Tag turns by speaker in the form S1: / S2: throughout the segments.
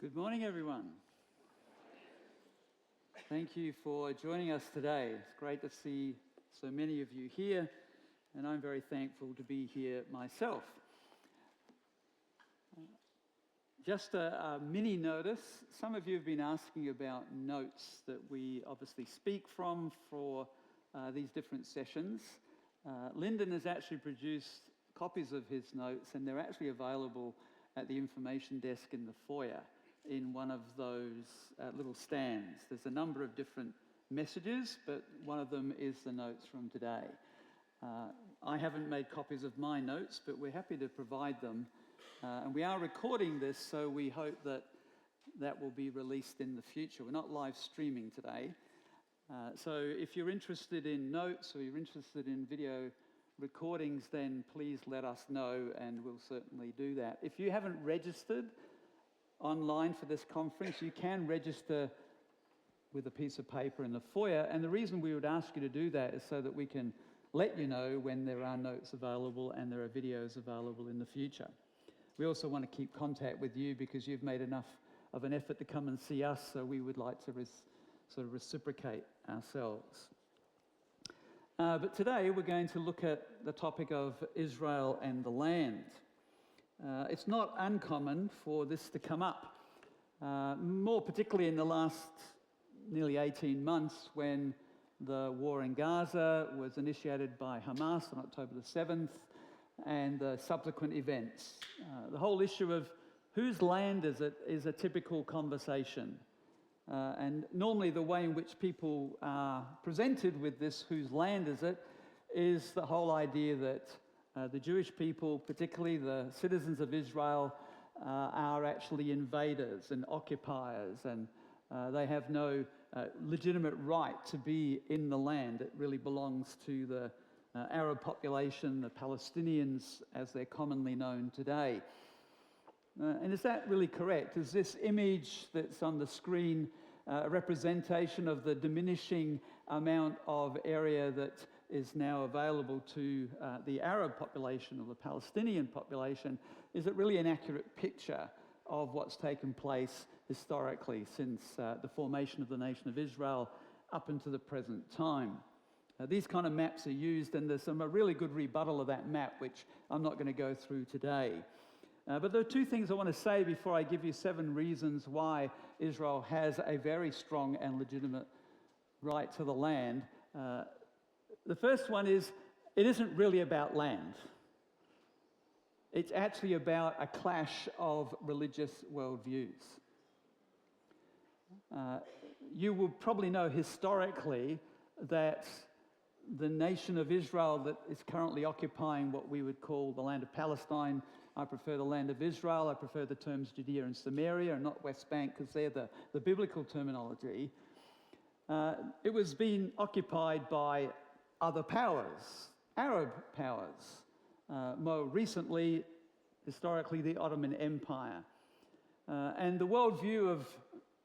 S1: Good morning, everyone. Thank you for joining us today. It's great to see so many of you here, and I'm very thankful to be here myself. Just a mini notice. Some of you have been asking about notes that we obviously speak from for these different sessions. Lyndon has actually produced copies of his notes, and they're actually available at the information desk in the foyer in one of those little stands. There's a number of different messages, but one of them is the notes from today. I haven't made copies of my notes, but we're happy to provide them. And we are recording this, so we hope that will be released in the future. We're not live streaming today. So if you're interested in notes or you're interested in video recordings, then please let us know and we'll certainly do that. If you haven't registered online for this conference, you can register with a piece of paper in the foyer, and the reason we would ask you to do that is so that we can let you know when there are notes available and there are videos available in the future. We also want to keep contact with you because you've made enough of an effort to come and see us, so we would like to sort of reciprocate ourselves. But today we're going to look at the topic of Israel and the land. It's not uncommon for this to come up, more particularly in the last nearly 18 months when the war in Gaza was initiated by Hamas on October the 7th and the subsequent events. The whole issue of whose land is it is a typical conversation. And normally the way in which people are presented with this whose land is it is the whole idea that the Jewish people, particularly the citizens of Israel, are actually invaders and occupiers, and they have no legitimate right to be in the land. It really belongs to the Arab population, the Palestinians, as they're commonly known today. And is that really correct? Is this image that's on the screen a representation of the diminishing amount of area that is now available to the Arab population or the Palestinian population? Is it really an accurate picture of what's taken place historically since the formation of the nation of Israel up into the present time? These kind of maps are used, and there's a really good rebuttal of that map, which I'm not going to go through today. But there are two things I want to say before I give you 7 reasons why Israel has a very strong and legitimate right to the land. The first one is, it isn't really about land. It's actually about a clash of religious worldviews. You will probably know historically that the nation of Israel that is currently occupying what we would call the land of Palestine. I prefer the land of Israel. I prefer the terms Judea and Samaria and not West Bank because they're the biblical terminology. It was being occupied by other powers, Arab powers. More recently, historically, the Ottoman Empire. And the worldview of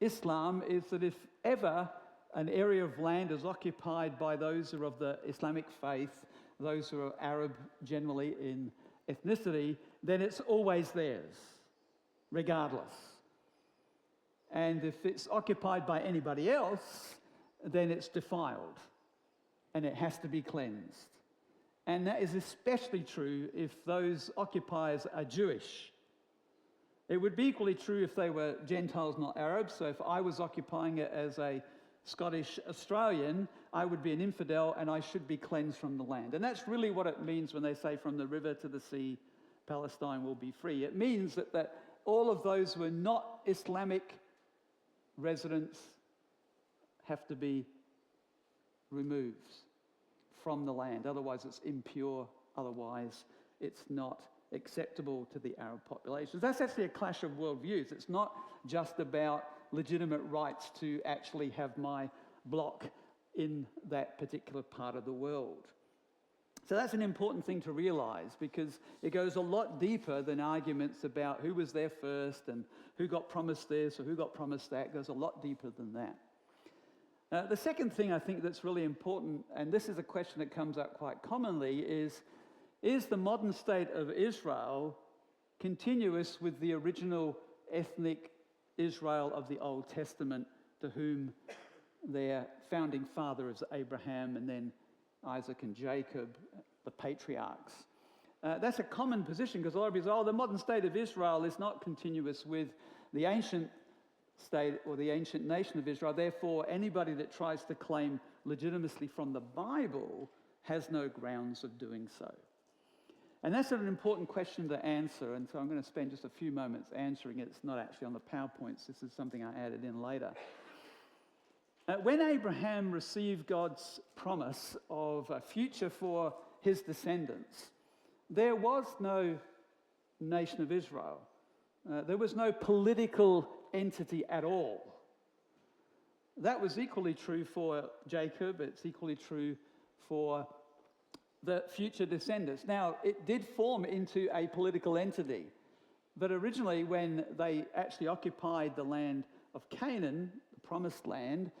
S1: Islam is that if ever an area of land is occupied by those who are of the Islamic faith, those who are Arab generally in ethnicity, then it's always theirs, regardless. And if it's occupied by anybody else, then it's defiled, and it has to be cleansed. And that is especially true if those occupiers are Jewish. It would be equally true if they were Gentiles, not Arabs. So if I was occupying it as a Scottish Australian, I would be an infidel and I should be cleansed from the land. And that's really what it means when they say from the river to the sea, Palestine will be free. It means that all of those who are not Islamic residents have to be removed from the land. Otherwise it's impure, otherwise it's not acceptable to the Arab populations. That's actually a clash of worldviews. It's not just about legitimate rights to actually have my block in that particular part of the world. So that's an important thing to realize because it goes a lot deeper than arguments about who was there first and who got promised this or who got promised that. It goes a lot deeper than that. The second thing I think that's really important, and this is a question that comes up quite commonly, is the modern state of Israel continuous with the original ethnic Israel of the Old Testament, to whom their founding father is Abraham, and then Isaac and Jacob, the patriarchs. That's a common position, because a lot of people say, the modern state of Israel is not continuous with the ancient state or the ancient nation of Israel. Therefore, anybody that tries to claim legitimacy from the Bible has no grounds of doing so. And that's an important question to answer, and so I'm going to spend just a few moments answering it. It's not actually on the PowerPoints. This is something I added in later. When Abraham received God's promise of a future for his descendants, there was no nation of Israel. There was no political entity at all. That was equally true for Jacob. It's equally true for the future descendants. Now, it did form into a political entity, but originally when they actually occupied the land of Canaan, the promised land,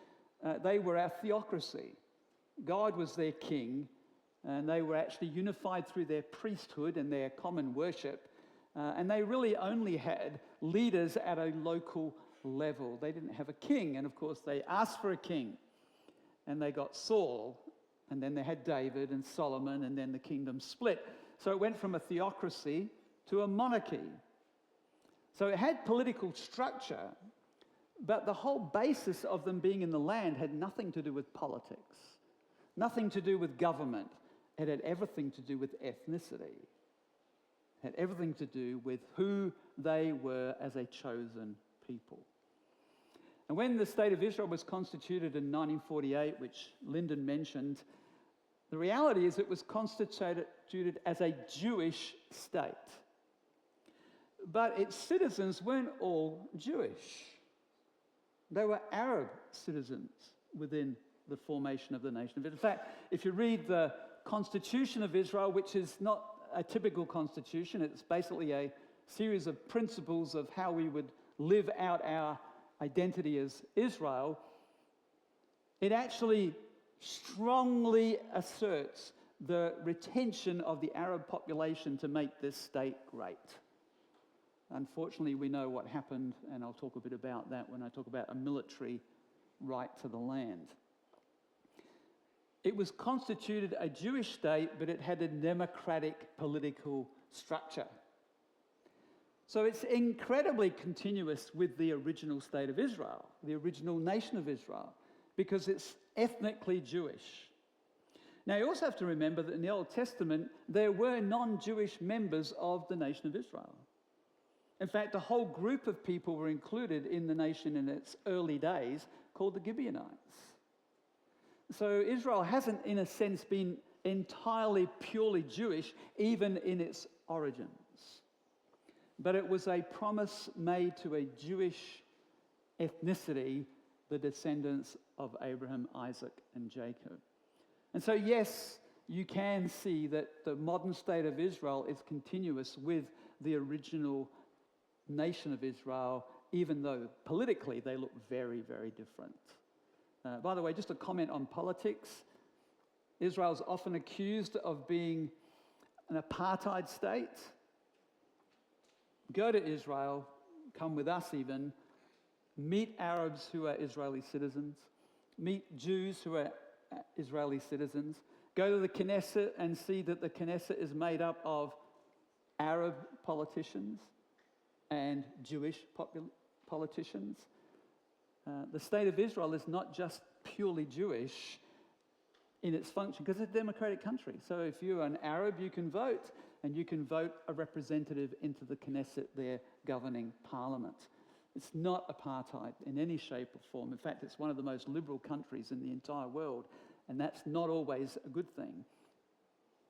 S1: they were a theocracy. God was their king, and they were actually unified through their priesthood and their common worship, and they really only had leaders at a local level. They didn't have a king, and of course they asked for a king, and they got Saul, and then they had David and Solomon, and then the kingdom split. So it went from a theocracy to a monarchy. So it had political structure, but the whole basis of them being in the land had nothing to do with politics, nothing to do with government. It had everything to do with ethnicity. It had everything to do with who they were as a chosen people. And when the state of Israel was constituted in 1948, which Lyndon mentioned, the reality is it was constituted as a Jewish state. But its citizens weren't all Jewish. They were Arab citizens within the formation of the nation of Israel. In fact, if you read the Constitution of Israel, which is not a typical constitution, it's basically a series of principles of how we would live out our identity as Israel, it actually strongly asserts the retention of the Arab population to make this state great. Unfortunately, we know what happened, and I'll talk a bit about that when I talk about a military right to the land. It was constituted a Jewish state, but it had a democratic political structure. So it's incredibly continuous with the original state of Israel, the original nation of Israel, because it's ethnically Jewish. Now, you also have to remember that in the Old Testament, there were non-Jewish members of the nation of Israel. In fact, a whole group of people were included in the nation in its early days called the Gibeonites. So Israel hasn't, in a sense, been entirely purely Jewish, even in its origins. But it was a promise made to a Jewish ethnicity, the descendants of Abraham, Isaac, and Jacob. And so, yes, you can see that the modern state of Israel is continuous with the original nation of Israel, even though politically they look very, very different. By the way, just a comment on politics. Israel is often accused of being an apartheid state. Go to Israel, come with us even, meet Arabs who are Israeli citizens, meet Jews who are Israeli citizens, go to the Knesset and see that the Knesset is made up of Arab politicians and Jewish politicians. The state of Israel is not just purely Jewish in its function, because it's a democratic country. So if you're an Arab, you can vote, and you can vote a representative into the Knesset, their governing parliament. It's not apartheid in any shape or form. In fact, it's one of the most liberal countries in the entire world, and that's not always a good thing.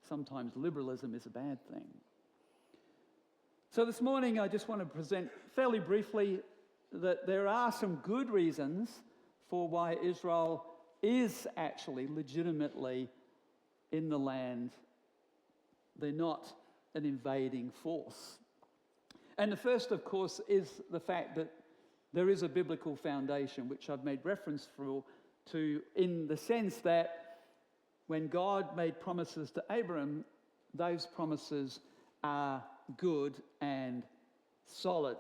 S1: Sometimes liberalism is a bad thing. So this morning, I just want to present fairly briefly that there are some good reasons for why Israel is actually legitimately in the land. They're not an invading force. And the first, of course, is the fact that there is a biblical foundation, which I've made reference to in the sense that when God made promises to Abraham, those promises are good and solid.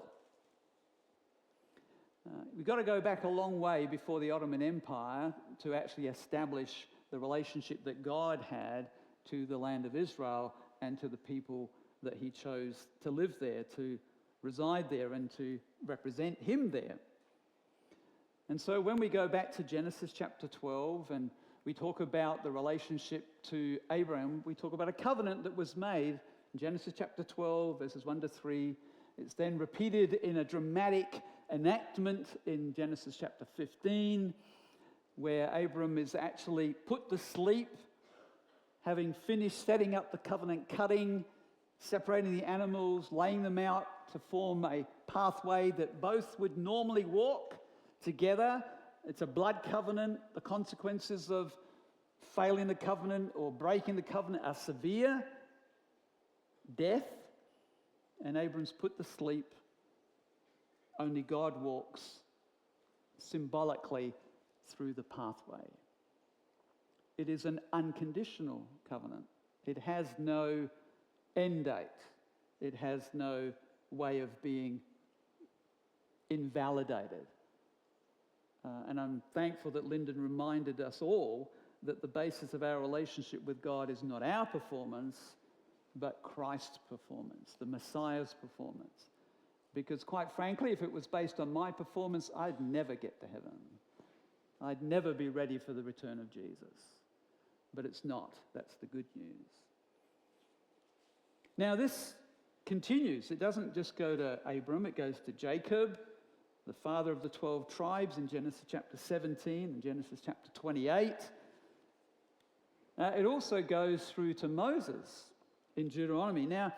S1: We've got to go back a long way before the Ottoman Empire to actually establish the relationship that God had to the land of Israel and to the people that he chose to live there, to reside there, and to represent him there. And so when we go back to Genesis chapter 12 and we talk about the relationship to Abraham, we talk about a covenant that was made in Genesis chapter 12, verses 1 to 3. It's then repeated in a dramatic enactment in Genesis chapter 15, where Abram is actually put to sleep, having finished setting up the covenant cutting, separating the animals, laying them out to form a pathway that both would normally walk together. It's a blood covenant. The consequences of failing the covenant or breaking the covenant are severe. Death. And Abram's put to sleep. Only God walks symbolically through the pathway. It is an unconditional covenant. It has no end date. It has no way of being invalidated. And I'm thankful that Lyndon reminded us all that the basis of our relationship with God is not our performance, but Christ's performance, the Messiah's performance. Because quite frankly, if it was based on my performance, I'd never get to heaven. I'd never be ready for the return of Jesus. But it's not. That's the good news. Now this continues. It doesn't just go to Abram, it goes to Jacob, the father of the 12 tribes in Genesis chapter 17 and Genesis chapter 28. It also goes through to Moses in Deuteronomy. Now,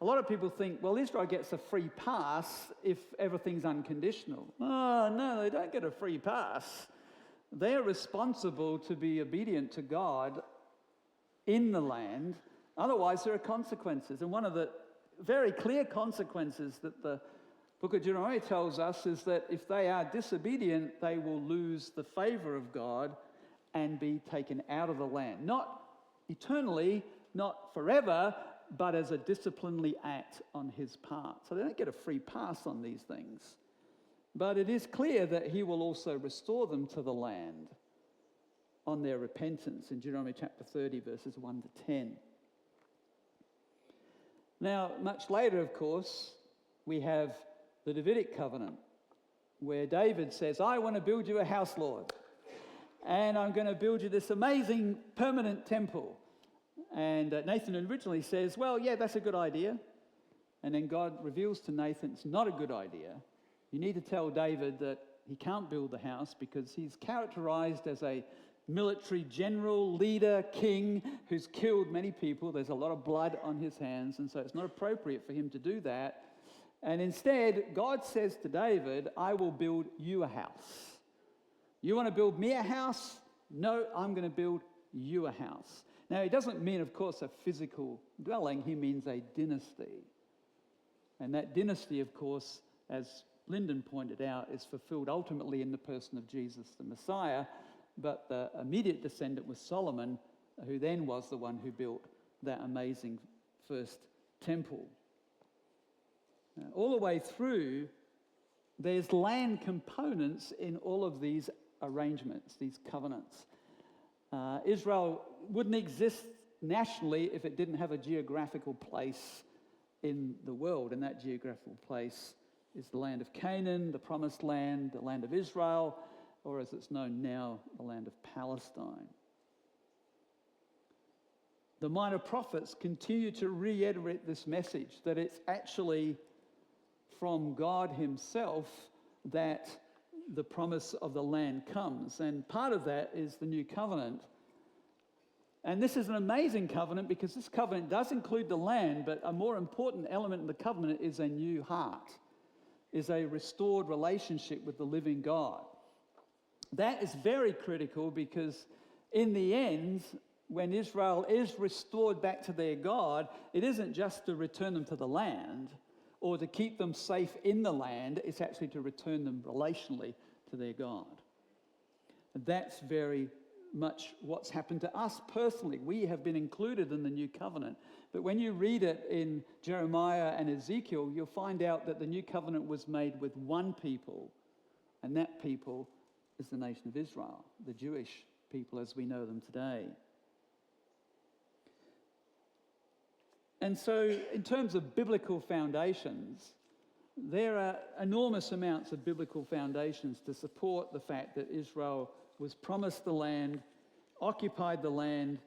S1: a lot of people think, well, Israel gets a free pass if everything's unconditional. Oh, no, they don't get a free pass. They're responsible to be obedient to God in the land. Otherwise, there are consequences. And one of the very clear consequences that the book of Deuteronomy tells us is that if they are disobedient, they will lose the favor of God and be taken out of the land. Not eternally, not forever, but as a disciplinary act on his part. So they don't get a free pass on these things. But it is clear that he will also restore them to the land on their repentance in Deuteronomy chapter 30, verses 1 to 10. Now, much later, of course, we have the Davidic covenant, where David says, I want to build you a house, Lord, and I'm going to build you this amazing permanent temple. And Nathan originally says, well, yeah, that's a good idea. And then God reveals to Nathan, it's not a good idea. You need to tell David that he can't build the house because he's characterized as a military general, leader, king who's killed many people. There's a lot of blood on his hands, and so it's not appropriate for him to do that. And instead, God says to David, I will build you a house. You want to build me a house? No, I'm going to build you a house. Now, he doesn't mean, of course, a physical dwelling. He means a dynasty. And that dynasty, of course, as Lyndon pointed out, is fulfilled ultimately in the person of Jesus, the Messiah. But the immediate descendant was Solomon, who then was the one who built that amazing first temple. All the way through, there's land components in all of these arrangements, these covenants. Israel wouldn't exist nationally if it didn't have a geographical place in the world, and that geographical place is the land of Canaan, the Promised Land, the land of Israel, or as it's known now, the land of Palestine. The minor prophets continue to reiterate this message, that it's actually from God himself that the promise of the land comes. And part of that is the new covenant. And this is an amazing covenant because this covenant does include the land, but a more important element in the covenant is a new heart, is a restored relationship with the living God. That is very critical because in the end, when Israel is restored back to their God, it isn't just to return them to the land or to keep them safe in the land, it's actually to return them relationally to their God. And that's very much what's happened to us personally. We have been included in the new covenant. But when you read it in Jeremiah and Ezekiel, you'll find out that the new covenant was made with one people, And that people is the nation of Israel, the Jewish people as we know them today. And so in terms of biblical foundations, there are enormous amounts of biblical foundations to support the fact that Israel was promised the land, occupied the land,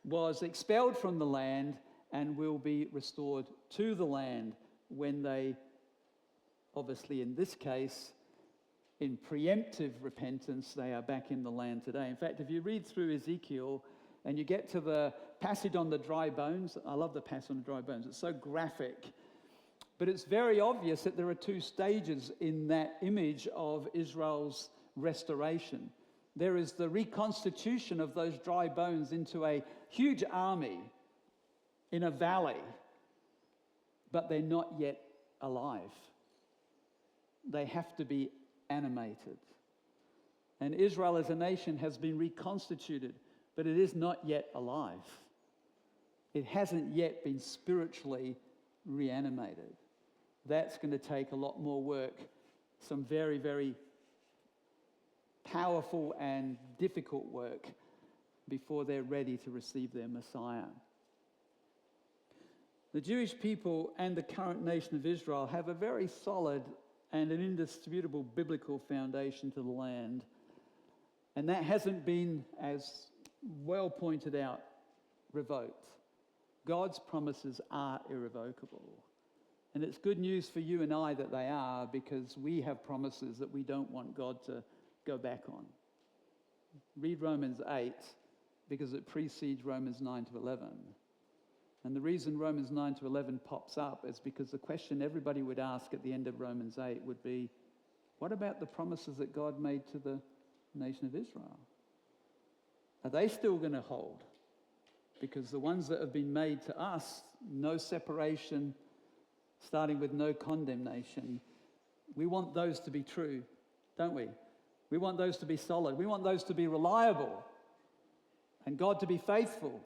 S1: was expelled from the land, and will be restored to the land when they, obviously in this case, in preemptive repentance, they are back in the land today. In fact, if you read through Ezekiel and you get to the passage on the dry bones, I love the passage on the dry bones, it's so graphic, but it's very obvious that there are two stages in that image of Israel's restoration. There is the reconstitution of those dry bones into a huge army in a valley, but they're not yet alive. They have to be animated. And Israel as a nation has been reconstituted, but it is not yet alive. It hasn't yet been spiritually reanimated. That's going to take a lot more work, some very, very powerful and difficult work before they're ready to receive their Messiah. The Jewish people and the current nation of Israel have a very solid and an indisputable biblical foundation to the land. And that hasn't been, as well pointed out, revoked. God's promises are irrevocable. And it's good news for you and I that they are, because we have promises that we don't want God to go back on. Read Romans 8, because it precedes Romans 9 to 11. And the reason Romans 9 to 11 pops up is because the question everybody would ask at the end of Romans 8 would be, what about the promises that God made to the nation of Israel? Are they still going to hold? Because the ones that have been made to us, no separation, starting with no condemnation, we want those to be true, don't we? We want those to be solid. We want those to be reliable and God to be faithful.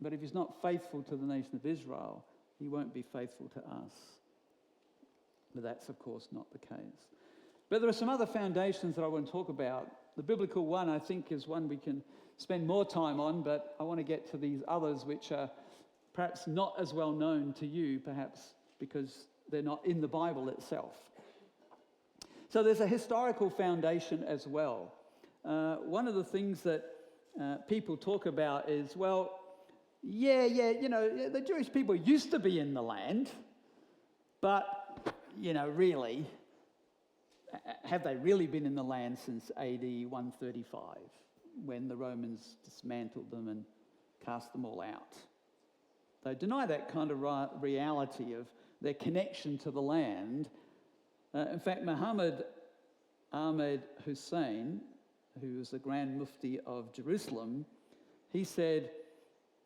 S1: But if he's not faithful to the nation of Israel, he won't be faithful to us. But that's, of course, not the case. But there are some other foundations that I want to talk about. The biblical one, I think, is one we can spend more time on, but I want to get to these others which are perhaps not as well known to you, perhaps because they're not in the Bible itself. So there's a historical foundation as well. One of the things that people talk about is, well, the Jewish people used to be in the land, but, really, have they really been in the land since AD 135, when the Romans dismantled them and cast them all out? They deny that kind of reality of their connection to the land. In fact, Muhammad Ahmed Hussein, who was the Grand Mufti of Jerusalem, he said,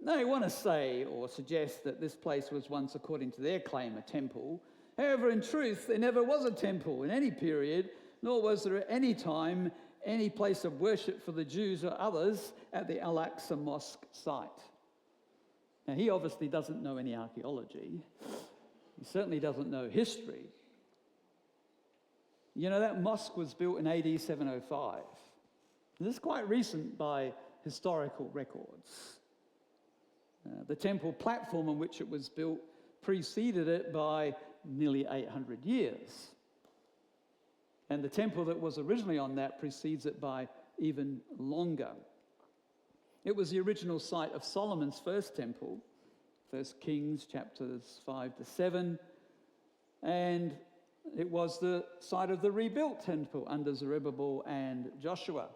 S1: they want to say or suggest that this place was once, according to their claim, a temple. However, in truth, there never was a temple in any period, nor was there at any time any place of worship for the Jews or others at the Al-Aqsa Mosque site. Now, he obviously doesn't know any archaeology. He certainly doesn't know history. That mosque was built in AD 705. This is quite recent by historical records. The temple platform on which it was built preceded it by nearly 800 years. And the temple that was originally on that precedes it by even longer. It was the original site of Solomon's first temple, 1 Kings chapters 5 to 7, and it was the site of the rebuilt temple under Zerubbabel and Joshua.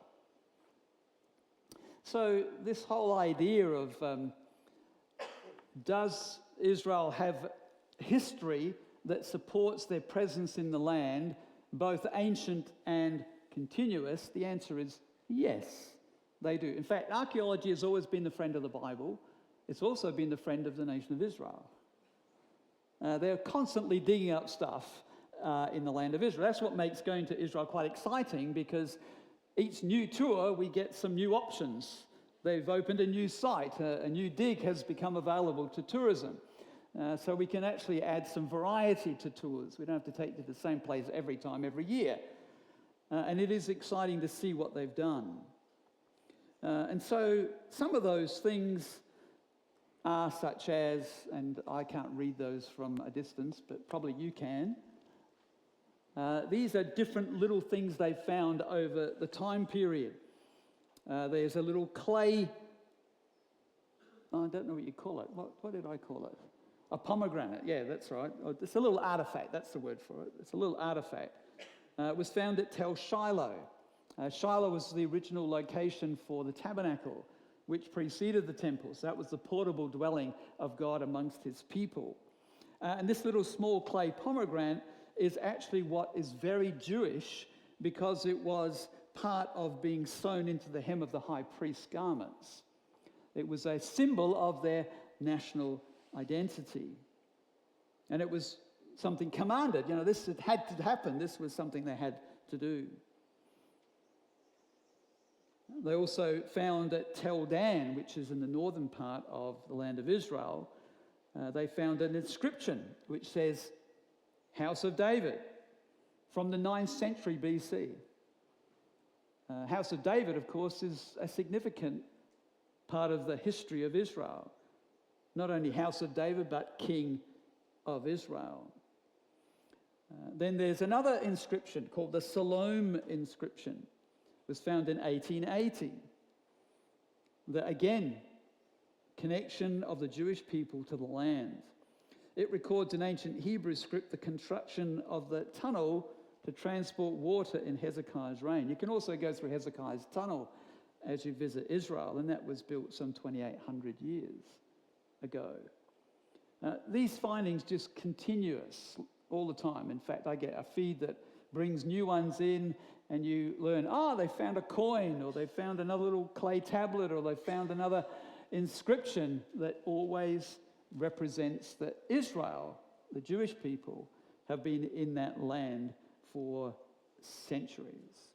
S1: So this whole idea of does Israel have history that supports their presence in the land, both ancient and continuous? The answer is yes, they do. In fact, archaeology has always been the friend of the Bible. It's also been the friend of the nation of Israel. They're constantly digging up stuff in the land of Israel. That's what makes going to Israel quite exciting, because each new tour we get some new options. They've opened a new site. A new dig has become available to tourism. So we can actually add some variety to tours. We don't have to take you to the same place every time, every year. and it is exciting to see what they've done. And so some of those things are such as, and I can't read those from a distance, but probably you can. These are different little things they've found over the time period. There's a little clay, I don't know what you call it. What did I call it? A pomegranate, yeah, that's right. It's a little artifact, that's the word for it. It's a little artifact. It was found at Tel Shiloh. Shiloh was the original location for the tabernacle, which preceded the temple. So that was the portable dwelling of God amongst his people. And this little small clay pomegranate is actually what is very Jewish, because it was part of being sewn into the hem of the high priest's garments. It was a symbol of their national identity. And it was something commanded. You know, this had to happen. This was something they had to do. They also found at Tel Dan, which is in the northern part of the land of Israel, they found an inscription which says, House of David, from the 9th century BC. House of David, of course, is a significant part of the history of Israel. Not only House of David, but King of Israel. Then there's another inscription called the Salome inscription. It was found in 1880. Again, connection of the Jewish people to the land. It records in ancient Hebrew script the construction of the tunnel to transport water in Hezekiah's reign. You can also go through Hezekiah's tunnel as you visit Israel, and that was built some 2,800 years ago. These findings just continuous all the time. In fact, I get a feed that brings new ones in, and you learn, they found a coin, or they found another little clay tablet, or they found another inscription that always represents that Israel, the Jewish people, have been in that land for centuries.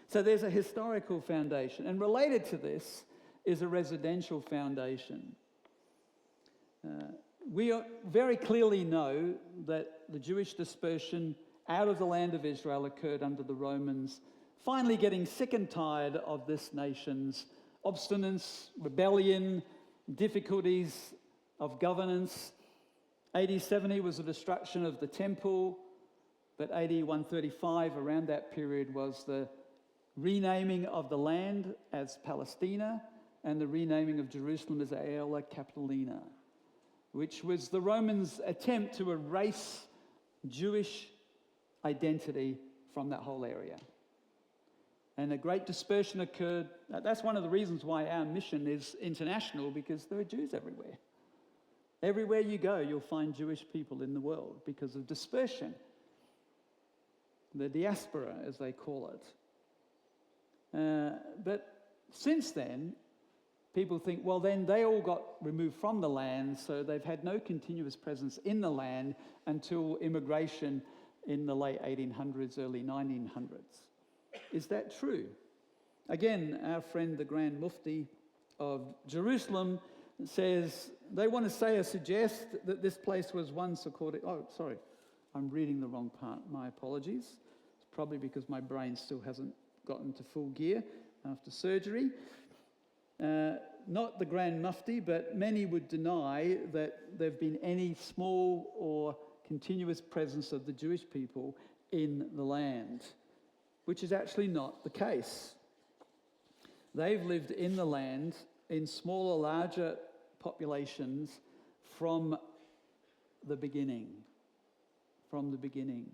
S1: So there's a historical foundation, and related to this is a residential foundation. We very clearly know that the Jewish dispersion out of the land of Israel occurred under the Romans, finally getting sick and tired of this nation's obstinance, rebellion, difficulties of governance. AD 70 was the destruction of the temple, but AD 135, around that period, was the renaming of the land as Palestina and the renaming of Jerusalem as Aelia Capitolina, which was the Romans' attempt to erase Jewish identity from that whole area. And a great dispersion occurred. That's one of the reasons why our mission is international, because there are Jews everywhere. Everywhere you go, you'll find Jewish people in the world because of dispersion. The diaspora, as they call it. But since then, people think, well, then they all got removed from the land, so they've had no continuous presence in the land until immigration in the late 1800s, early 1900s. Is that true? Again, our friend, the Grand Mufti of Jerusalem, says they want to say or suggest that this place was once according... Oh, sorry, I'm reading the wrong part. My apologies. It's probably because my brain still hasn't gotten to full gear after surgery. Not the Grand Mufti, but many would deny that there have been any small or continuous presence of the Jewish people in the land, which is actually not the case. They've lived in the land in smaller, larger populations from the beginning. From the beginning.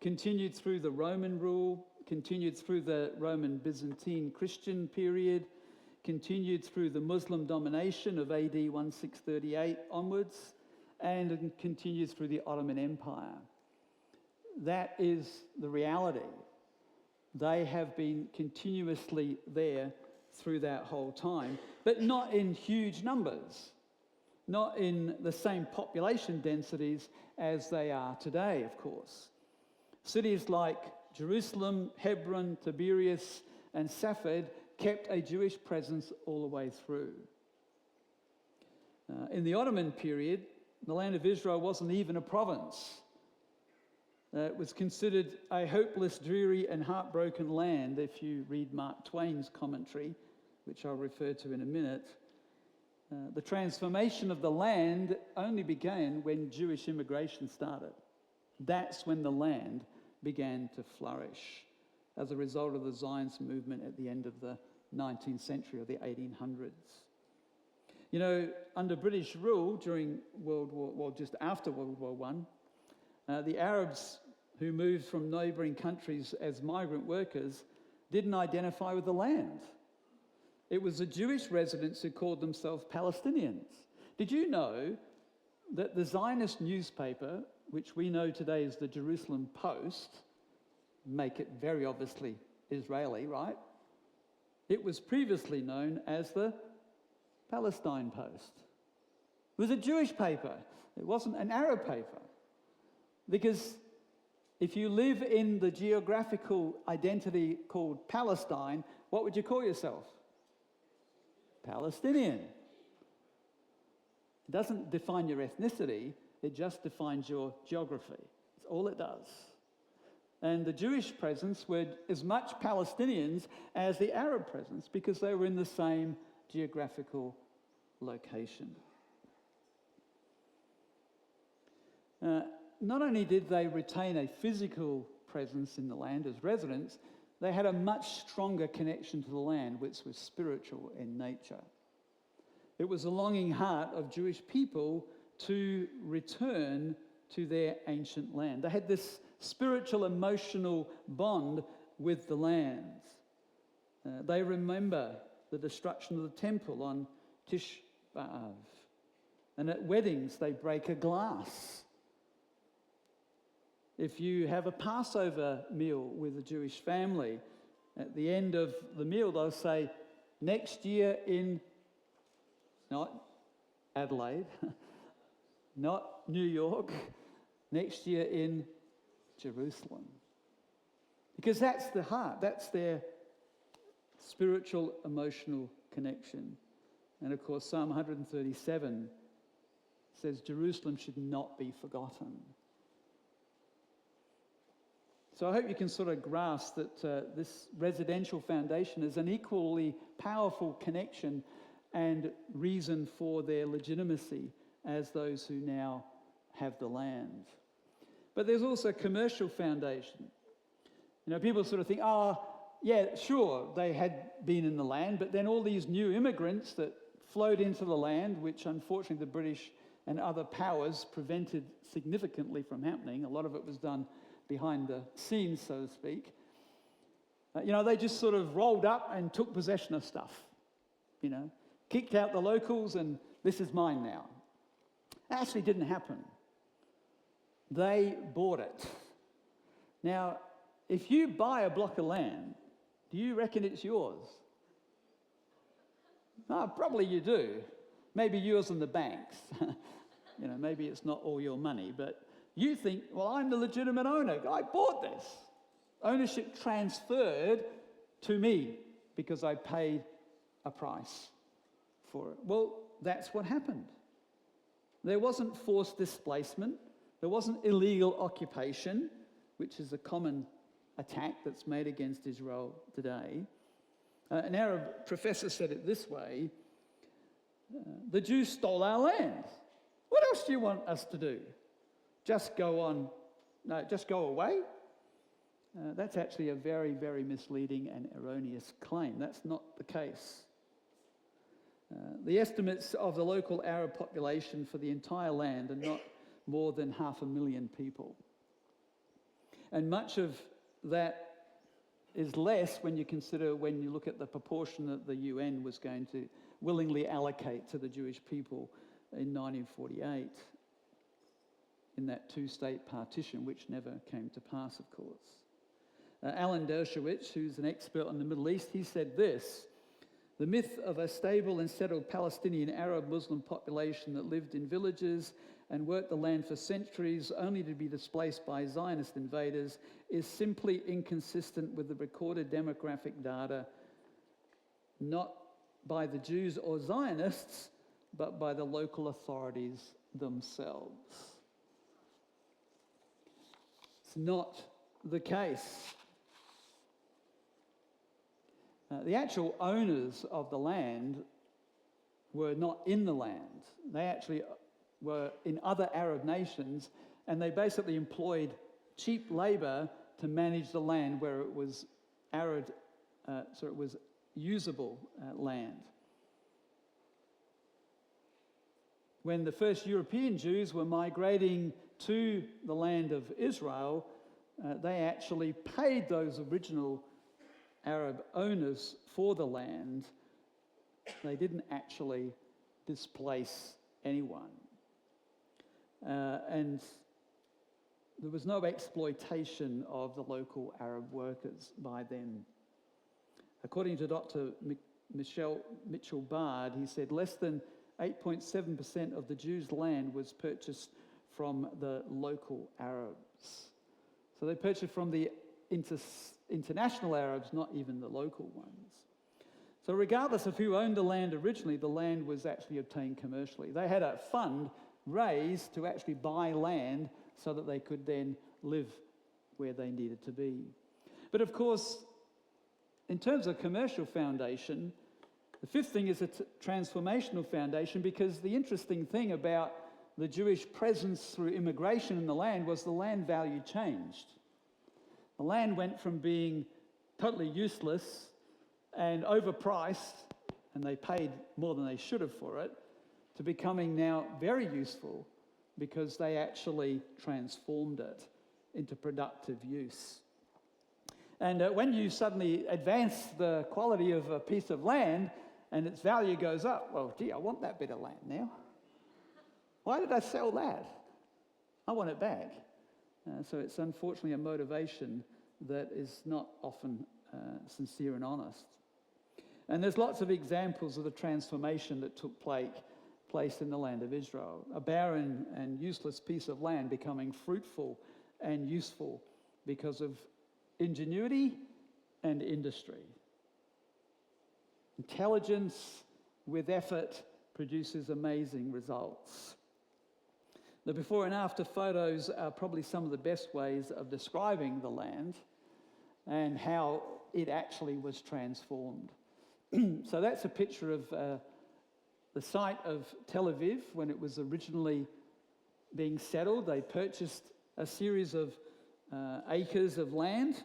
S1: Continued through the Roman rule, continued through the Roman Byzantine Christian period, continued through the Muslim domination of AD 1638 onwards, and continued through the Ottoman Empire. That is the reality. They have been continuously there through that whole time, but not in huge numbers, not in the same population densities as they are today, of course. Cities like Jerusalem, Hebron, Tiberias, and Safed kept a Jewish presence all the way through. In the Ottoman period, the land of Israel wasn't even a province. It was considered a hopeless, dreary and heartbroken land if you read Mark Twain's commentary, which I'll refer to in a minute. The transformation of the land only began when Jewish immigration started. That's when the land began to flourish as a result of the Zionist movement at the end of the 19th century or the 1800s. You know, under British rule during just after World War I, the Arabs who moved from neighbouring countries as migrant workers didn't identify with the land. It was the Jewish residents who called themselves Palestinians. Did you know that the Zionist newspaper, which we know today as the Jerusalem Post, make it very obviously Israeli, right? It was previously known as the Palestine Post. It was a Jewish paper. It wasn't an Arab paper. Because if you live in the geographical identity called Palestine, what would you call yourself? Palestinian. It doesn't define your ethnicity, it just defines your geography. That's all it does. And the Jewish presence were as much Palestinians as the Arab presence because they were in the same geographical location. Not only did they retain a physical presence in the land as residents, they had a much stronger connection to the land, which was spiritual in nature. It was a longing heart of Jewish people to return to their ancient land. They had this spiritual, emotional bond with the land. They remember the destruction of the temple on Tish B'Av. And at weddings, they break a glass. If you have a Passover meal with a Jewish family, at the end of the meal, they'll say, next year in, not Adelaide, not New York, next year in Jerusalem. Because that's the heart, that's their spiritual, emotional connection. And of course, Psalm 137 says Jerusalem should not be forgotten. So I hope you can sort of grasp that this residential foundation is an equally powerful connection and reason for their legitimacy as those who now have the land. But there's also a commercial foundation. You know, people sort of think, yeah, sure, they had been in the land, but then all these new immigrants that flowed into the land, which unfortunately the British and other powers prevented significantly from happening. A lot of it was done behind the scenes, so to speak. They just sort of rolled up and took possession of stuff. Kicked out the locals and this is mine now. It actually didn't happen. They bought it. Now, if you buy a block of land, do you reckon it's yours? Probably you do. Maybe yours and the banks. Maybe it's not all your money, but you think, well, I'm the legitimate owner. I bought this. Ownership transferred to me because I paid a price for it. Well, that's what happened. There wasn't forced displacement. There wasn't illegal occupation, which is a common attack that's made against Israel today. An Arab professor said it this way, the Jews stole our land. What else do you want us to do? Just go away? That's actually a very, very misleading and erroneous claim. That's not the case. The estimates of the local Arab population for the entire land are not more than 500,000 people. And much of that is less when you look at the proportion that the UN was going to willingly allocate to the Jewish people in 1948 in that two-state partition, which never came to pass, of course. Alan Dershowitz, who's an expert on the Middle East, he said this: the myth of a stable and settled Palestinian Arab Muslim population that lived in villages and worked the land for centuries only to be displaced by Zionist invaders is simply inconsistent with the recorded demographic data, not by the Jews or Zionists, but by the local authorities themselves. It's not the case. The actual owners of the land were not in the land. They actually were in other Arab nations, and they basically employed cheap labor to manage the land where it was arid, so it was usable land. When the first European Jews were migrating to the land of Israel, they actually paid those original Arab owners for the land. They didn't actually displace anyone. And there was no exploitation of the local Arab workers by them. According to Dr. Mitchell Bard, he said less than 8.7% of the Jews' land was purchased from the local Arabs. So they purchased from the international Arabs, not even the local ones. So regardless of who owned the land originally, the land was actually obtained commercially. They had a fund raised to actually buy land so that they could then live where they needed to be. But of course, in terms of commercial foundation, the fifth thing is a transformational foundation, because the interesting thing about the Jewish presence through immigration in the land was the land value changed. The land went from being totally useless and overpriced, and they paid more than they should have for it, to becoming now very useful because they actually transformed it into productive use. And when you suddenly advance the quality of a piece of land and its value goes up, well, gee, I want that bit of land now. Why did I sell that? I want it back. So it's unfortunately a motivation that is not often sincere and honest. And there's lots of examples of the transformation that took place in the land of Israel. A barren and useless piece of land becoming fruitful and useful because of ingenuity and industry. Intelligence with effort produces amazing results. The before and after photos are probably some of the best ways of describing the land and how it actually was transformed. So that's a picture of the site of Tel Aviv when it was originally being settled. They purchased a series of acres of land.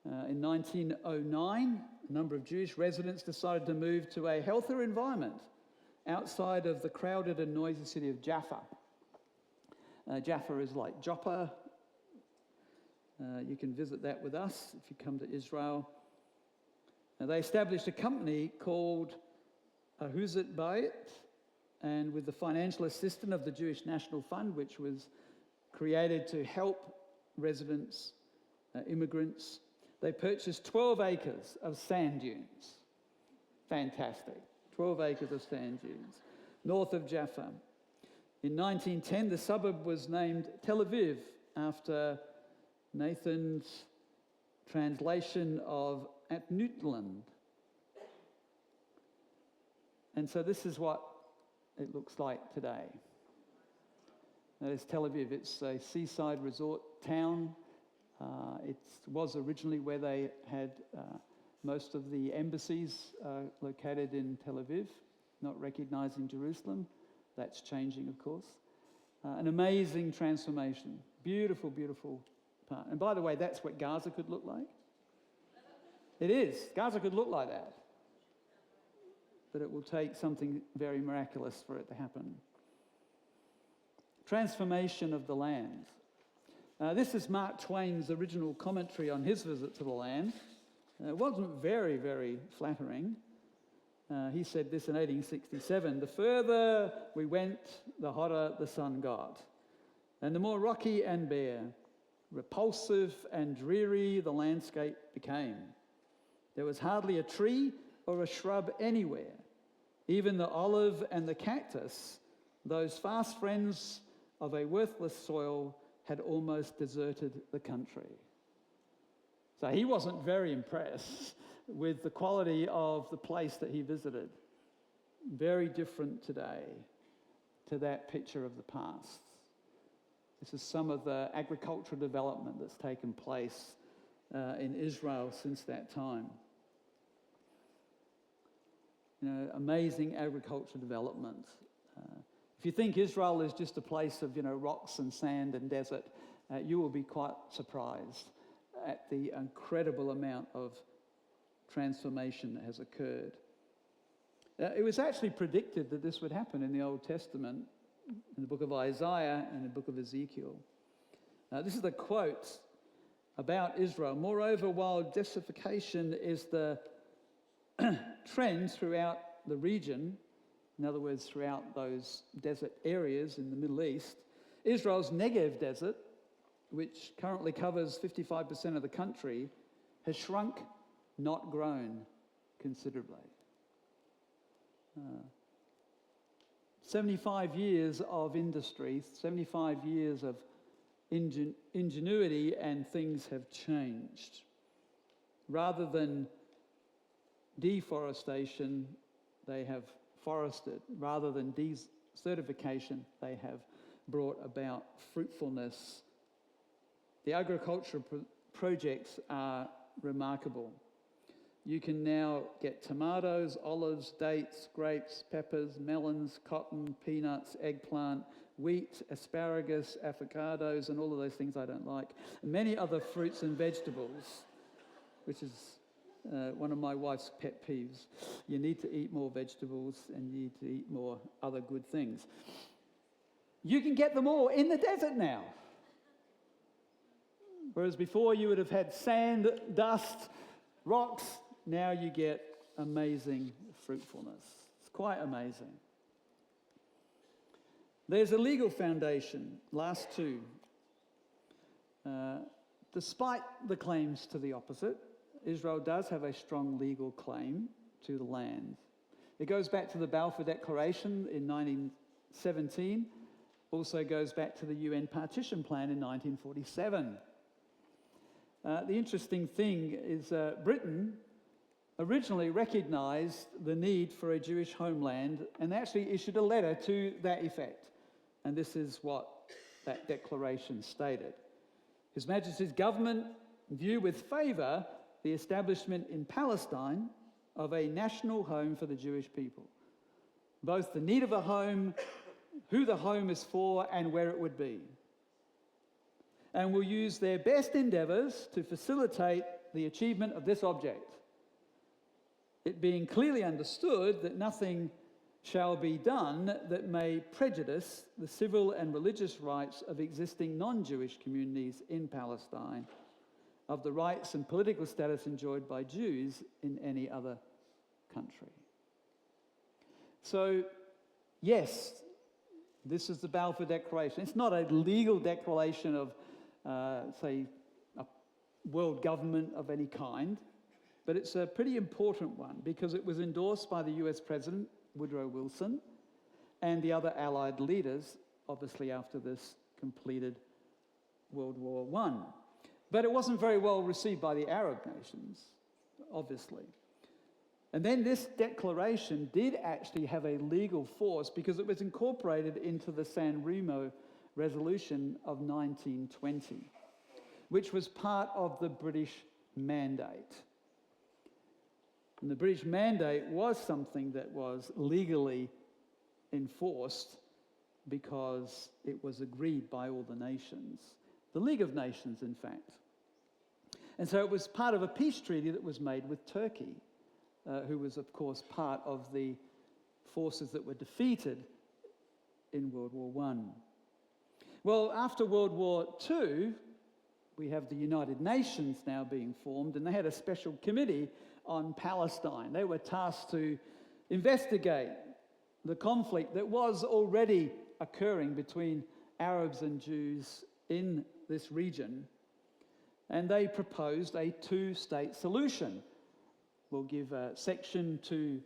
S1: In 1909, a number of Jewish residents decided to move to a healthier environment outside of the crowded and noisy city of Jaffa. Jaffa is like Joppa. You can visit that with us if you come to Israel. They established a company called Ahuzat Bayit, and with the financial assistance of the Jewish National Fund, which was created to help residents, immigrants, they purchased 12 acres of sand dunes. Fantastic. 12 acres of sand dunes, north of Jaffa. In 1910, the suburb was named Tel Aviv after Nathan's translation of Atnutland. And so this is what it looks like today. That is Tel Aviv. It's a seaside resort town. It was originally where they had most of the embassies located in Tel Aviv, not recognizing Jerusalem. That's changing, of course. An amazing transformation. Beautiful, beautiful part. And by the way, that's what Gaza could look like. It is. Gaza could look like that. But it will take something very miraculous for it to happen. Transformation of the land. This is Mark Twain's original commentary on his visit to the land. It wasn't very, very flattering. He said this in 1867, "The further we went, the hotter the sun got, and the more rocky and bare, repulsive and dreary the landscape became. There was hardly a tree or a shrub anywhere. Even the olive and the cactus, those fast friends of a worthless soil, had almost deserted the country." So he wasn't very impressed with the quality of the place that he visited. Very different today to that picture of the past. This is some of the agricultural development that's taken place in Israel since that time. Amazing agricultural development. If you think Israel is just a place of, rocks and sand and desert, you will be quite surprised at the incredible amount of transformation that has occurred. It was actually predicted that this would happen in the Old Testament, in the book of Isaiah and the book of Ezekiel. This is the quote about Israel. Moreover, while desertification is the trend throughout the region, in other words, throughout those desert areas in the Middle East, Israel's Negev desert, which currently covers 55% of the country, has shrunk, not grown considerably. 75 years of industry, 75 years of ingenuity, and things have changed. Rather than deforestation, they have forested. Rather than desertification, they have brought about fruitfulness. The agricultural projects are remarkable. You can now get tomatoes, olives, dates, grapes, peppers, melons, cotton, peanuts, eggplant, wheat, asparagus, avocados, and all of those things I don't like, and many other fruits and vegetables, which is one of my wife's pet peeves. You need to eat more vegetables and you need to eat more other good things. You can get them all in the desert now. Whereas before you would have had sand, dust, rocks, now you get amazing fruitfulness. It's quite amazing. There's a legal foundation, last two. Despite the claims to the opposite, Israel does have a strong legal claim to the land. It goes back to the Balfour Declaration in 1917, also goes back to the UN Partition Plan in 1947. The interesting thing is Britain originally recognized the need for a Jewish homeland and actually issued a letter to that effect. And this is what that declaration stated. His Majesty's government view with favour the establishment in Palestine of a national home for the Jewish people. Both the need of a home, who the home is for, and where it would be. And will use their best endeavours to facilitate the achievement of this object. It being clearly understood that nothing shall be done that may prejudice the civil and religious rights of existing non-Jewish communities in Palestine, of the rights and political status enjoyed by Jews in any other country. So, yes, this is the Balfour Declaration. It's not a legal declaration of, say, a world government of any kind, but it's a pretty important one because it was endorsed by the US President, Woodrow Wilson, and the other Allied leaders, obviously after this completed World War I. But it wasn't very well received by the Arab nations, obviously. And then this declaration did actually have a legal force because it was incorporated into the San Remo Resolution of 1920, which was part of the British Mandate. And the British Mandate was something that was legally enforced because it was agreed by all the nations. The League of Nations, in fact. And so it was part of a peace treaty that was made with Turkey, who was, of course, part of the forces that were defeated in World War I. Well, after World War II, we have the United Nations now being formed, and they had a special committee on Palestine. They were tasked to investigate the conflict that was already occurring between Arabs and Jews in this region, and they proposed a two-state solution. We'll give a section to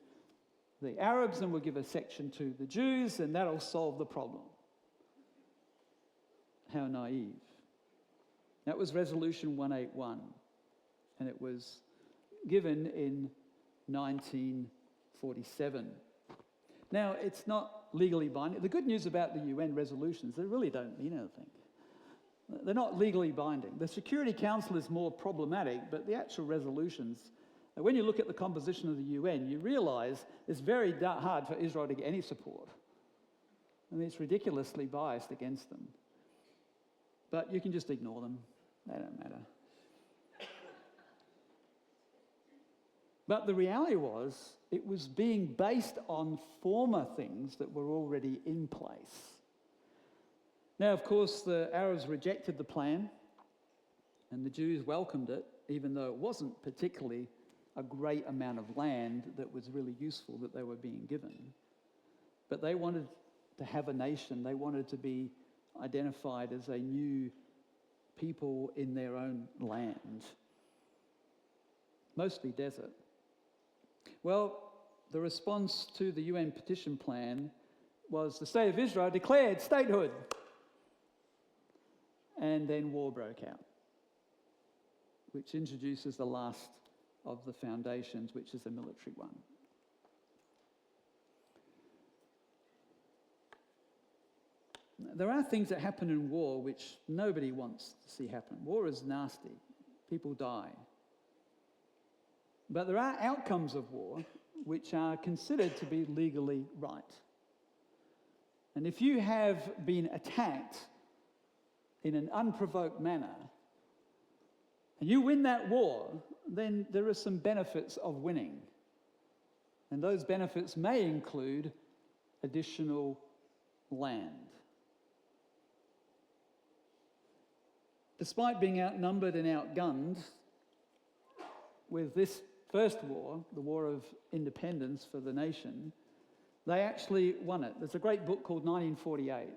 S1: the Arabs and we'll give a section to the Jews, and that'll solve the problem. How naive. That was Resolution 181, and it was given in 1947. Now, it's not legally binding. The good news about the UN resolutions, they really don't mean anything. They're not legally binding. The Security Council is more problematic, but the actual resolutions, when you look at the composition of the UN, you realize it's very hard for Israel to get any support. I mean, it's ridiculously biased against them. But you can just ignore them. They don't matter. But the reality was, it was being based on former things that were already in place. Now, of course, the Arabs rejected the plan, and the Jews welcomed it, even though it wasn't particularly a great amount of land that was really useful that they were being given. But they wanted to have a nation. They wanted to be identified as a new people in their own land, mostly desert. Well, the response to the UN petition plan was the state of Israel declared statehood. And then war broke out, which introduces the last of the foundations, which is a military one. There are things that happen in war which nobody wants to see happen. War is nasty. People die. But there are outcomes of war which are considered to be legally right. And if you have been attacked in an unprovoked manner, and you win that war, then there are some benefits of winning. And those benefits may include additional land. Despite being outnumbered and outgunned, with this first war, the War of Independence for the nation, they actually won it. There's a great book called 1948.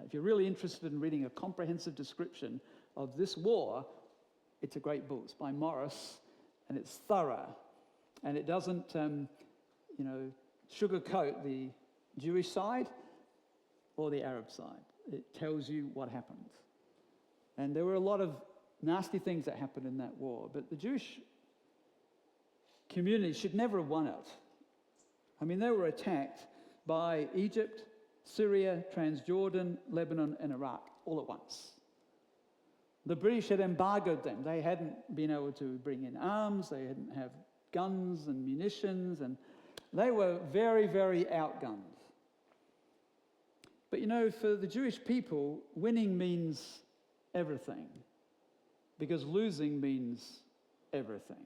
S1: If you're really interested in reading a comprehensive description of this war, it's a great book. It's by Morris, and it's thorough. And it doesn't, sugarcoat the Jewish side or the Arab side. It tells you what happened. And there were a lot of nasty things that happened in that war, but the Jewish community should never have won it. I mean, they were attacked by Egypt, Syria, Transjordan, Lebanon, and Iraq all at once. The British had embargoed them. They hadn't been able to bring in arms. They didn't have guns and munitions, and they were very, very outgunned. But for the Jewish people, winning means everything, because losing means everything.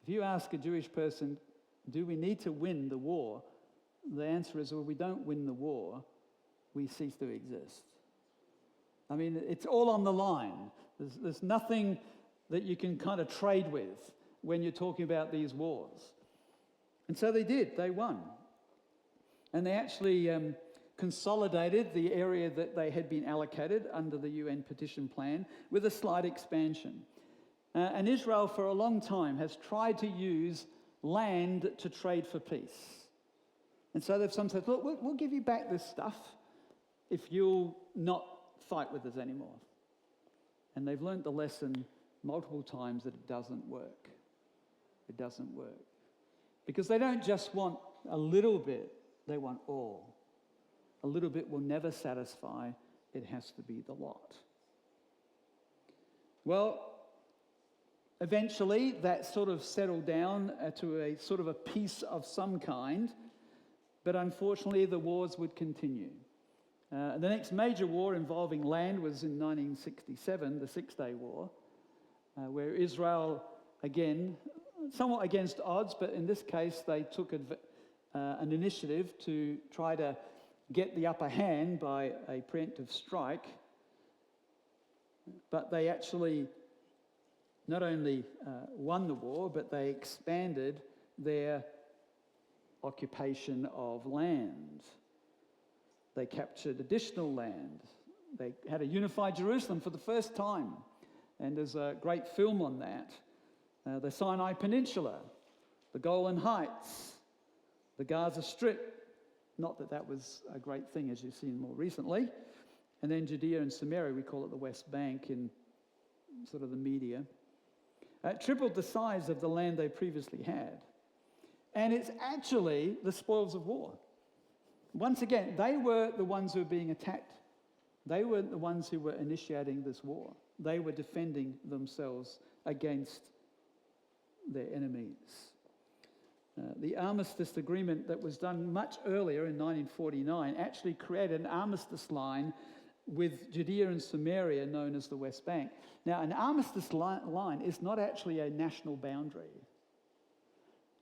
S1: If you ask a Jewish person, do we need to win the war? The answer is, well, we don't win the war, we cease to exist. I mean, it's all on the line. There's nothing that you can kind of trade with when you're talking about these wars. And so they did, they won. And they actually consolidated the area that they had been allocated under the UN petition plan with a slight expansion. And Israel, for a long time, has tried to use land to trade for peace. And so they've sometimes said, look, we'll give you back this stuff if you'll not fight with us anymore. And they've learned the lesson multiple times that it doesn't work. It doesn't work. Because they don't just want a little bit, they want all. A little bit will never satisfy. It has to be the lot. Well, eventually that sort of settled down to a sort of a peace of some kind, but unfortunately the wars would continue. The next major war involving land was in 1967, the Six-Day War, where Israel, again, somewhat against odds, but in this case they took an initiative to try to get the upper hand by a preemptive strike. But they actually not only won the war, but they expanded their occupation of land. They captured additional land. They had a unified Jerusalem for the first time. And there's a great film on that. The Sinai Peninsula, the Golan Heights, the Gaza Strip. Not that that was a great thing, as you've seen more recently. And then Judea and Samaria, we call it the West Bank in sort of the media. Tripled the size of the land they previously had. And it's actually the spoils of war. Once again, they were the ones who were being attacked They were the ones who were initiating this war. They were defending themselves against their enemies. The armistice agreement that was done much earlier in 1949 actually created an armistice line with Judea and Samaria known as the West Bank. Now, an armistice line is not actually a national boundary.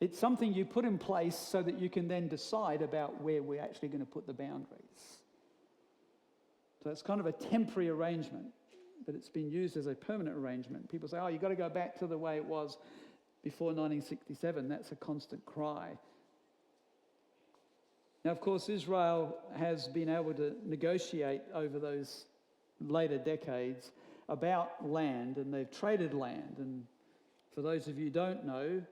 S1: It's something you put in place so that you can then decide about where we're actually going to put the boundaries. So it's kind of a temporary arrangement, but it's been used as a permanent arrangement. People say, oh, you've got to go back to the way it was before 1967. That's a constant cry. Now, of course, Israel has been able to negotiate over those later decades about land, and they've traded land. And for those of you who don't know,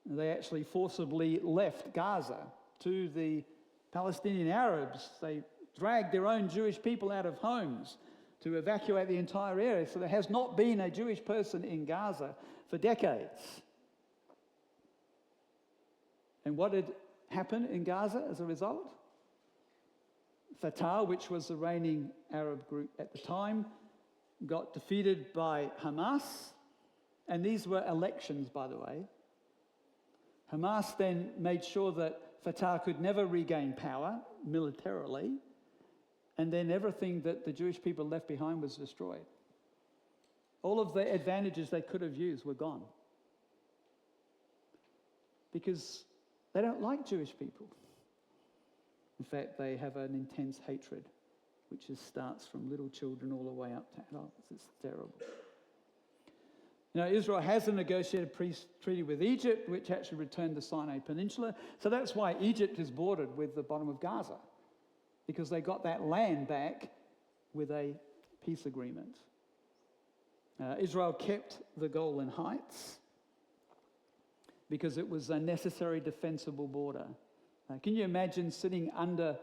S1: they actually forcibly left Gaza to the Palestinian Arabs. They dragged their own Jewish people out of homes to evacuate the entire area. So there has not been a Jewish person in Gaza for decades. And what did happen in Gaza as a result? Fatah, which was the reigning Arab group at the time, got defeated by Hamas. And these were elections, by the way. Hamas then made sure that Fatah could never regain power militarily, and then everything that the Jewish people left behind was destroyed. All of the advantages they could have used were gone. Because they don't like Jewish people. In fact, they have an intense hatred, which starts from little children all the way up to adults. It's terrible. You know, Israel has a negotiated peace treaty with Egypt, which actually returned the Sinai Peninsula. So that's why Egypt is bordered with the bottom of Gaza, because they got that land back with a peace agreement. Israel kept the Golan Heights because it was a necessary defensible border. Can you imagine sitting under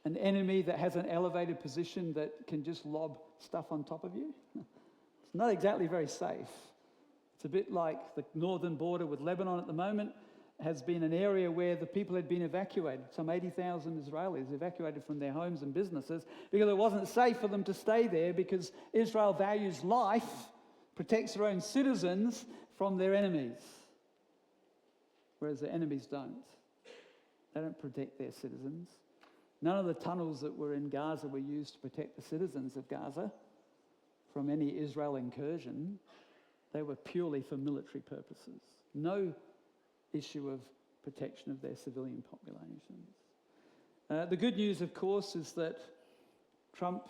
S1: an enemy that has an elevated position that can just lob stuff on top of you? It's not exactly very safe. It's a bit like the northern border with Lebanon at the moment has been an area where the people had been evacuated. Some 80,000 Israelis evacuated from their homes and businesses because it wasn't safe for them to stay there, because Israel values life, protects their own citizens from their enemies, whereas the enemies don't. They don't protect their citizens. None of the tunnels that were in Gaza were used to protect the citizens of Gaza from any Israel incursion. They were purely for military purposes. No issue of protection of their civilian populations. The good news, of course, is that Trump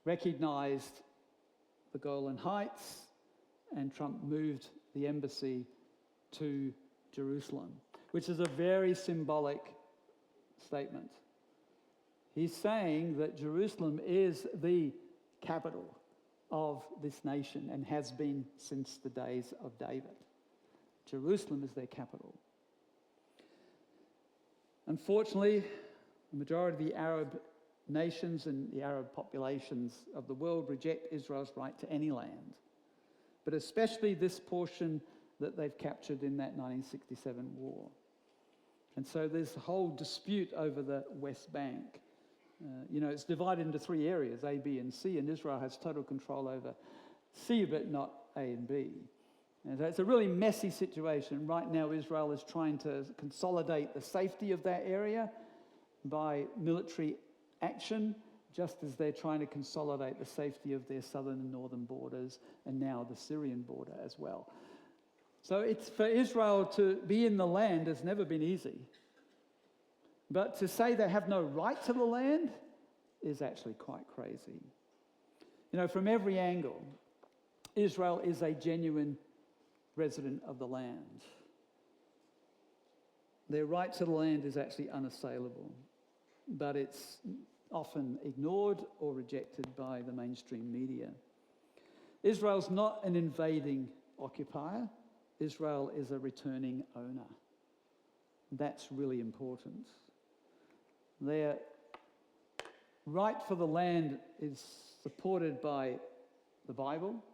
S1: recognized the Golan Heights, and Trump moved the embassy to Jerusalem, which is a very symbolic statement. He's saying that Jerusalem is the capital of this nation and has been since the days of David. Jerusalem is their capital. Unfortunately, the majority of the Arab nations and the Arab populations of the world reject Israel's right to any land, but especially this portion that they've captured in that 1967 war. And so there's a whole dispute over the West Bank. It's divided into three areas, A, B, and C, and Israel has total control over C, but not A and B. And so it's a really messy situation. Right now, Israel is trying to consolidate the safety of that area by military action, just as they're trying to consolidate the safety of their southern and northern borders, and now the Syrian border as well. So it's for Israel to be in the land has never been easy. But to say they have no right to the land is actually quite crazy. From every angle, Israel is a genuine resident of the land. Their right to the land is actually unassailable, but it's often ignored or rejected by the mainstream media. Israel's not an invading occupier. Israel is a returning owner. That's really important. Their right for the land is supported by the Bible,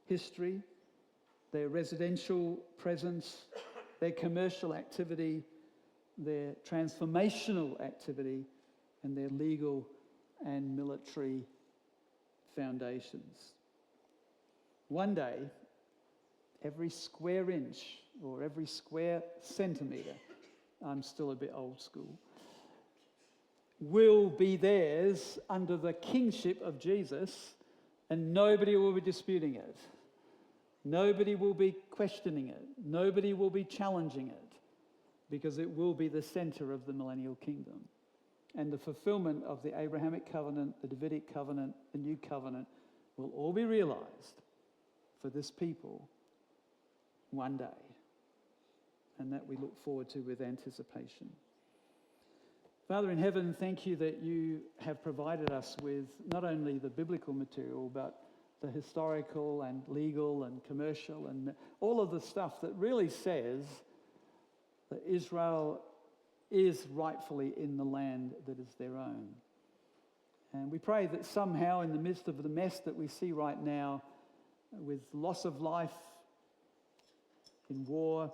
S1: history, their residential presence, their commercial activity, their transformational activity, and their legal and military foundations. One day, every square inch or every square centimetre, I'm still a bit old school, will be theirs under the kingship of Jesus, and nobody will be disputing it. Nobody will be questioning it. Nobody will be challenging it, because it will be the centre of the millennial kingdom. And the fulfilment of the Abrahamic covenant, the Davidic covenant, the new covenant will all be realised for this people one day. And that we look forward to with anticipation. Father in heaven, thank you that you have provided us with not only the biblical material, but the historical and legal and commercial and all of the stuff that really says that Israel is rightfully in the land that is their own. And we pray that somehow in the midst of the mess that we see right now, with loss of life in war,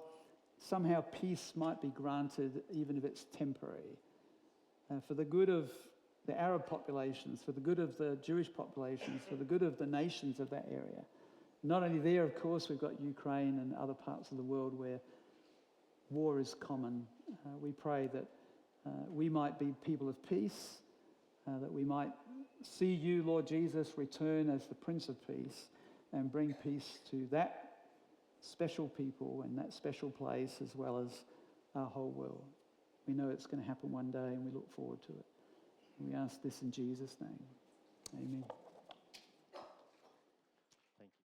S1: somehow peace might be granted, even if it's temporary, for the good of the Arab populations, for the good of the Jewish populations, for the good of the nations of that area. Not only there, of course, we've got Ukraine and other parts of the world where war is common. We pray that we might be people of peace, that we might see you, Lord Jesus, return as the Prince of Peace and bring peace to that special people and that special place, as well as our whole world. We know it's going to happen one day, and we look forward to it. We ask this in Jesus' name. Amen.